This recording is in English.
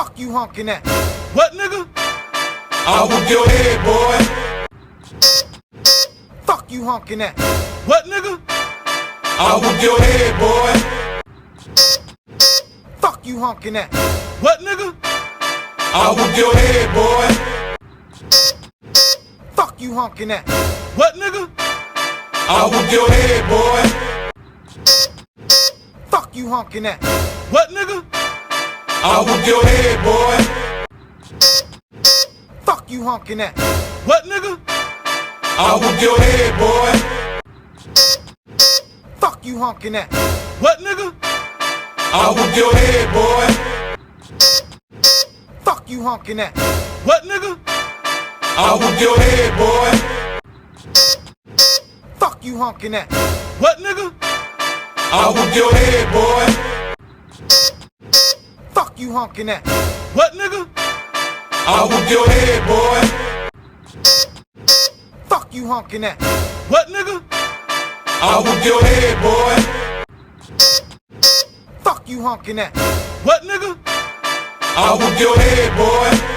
Fuck you honking at. What, nigga? I'll whoop your head, boy. Fuck you honking at. What, nigga? I'll whoop your head, boy. Fuck you honking at. What, nigga? I'll whoop your head, boy. Fuck you honking at. What, nigga? I'll whoop your head, boy. Fuck you honking at. What, nigga? I'll whoop your head, boy. Fuck you honking at. What, nigga? I'll whoop your head, boy. Fuck you honking at. What, nigga? I'll whoop your head, boy. Fuck you honking at. What, nigga? I'll whoop your head, boy. Fuck you honking at. What, nigga? I'll whoop your head, boy. Fuck you honking at. What, nigga? I'll whoop your head, boy. Fuck you honking at. What, nigga? I'll whoop your head, boy. Fuck you honking at. What, nigga? I'll whoop your head, boy.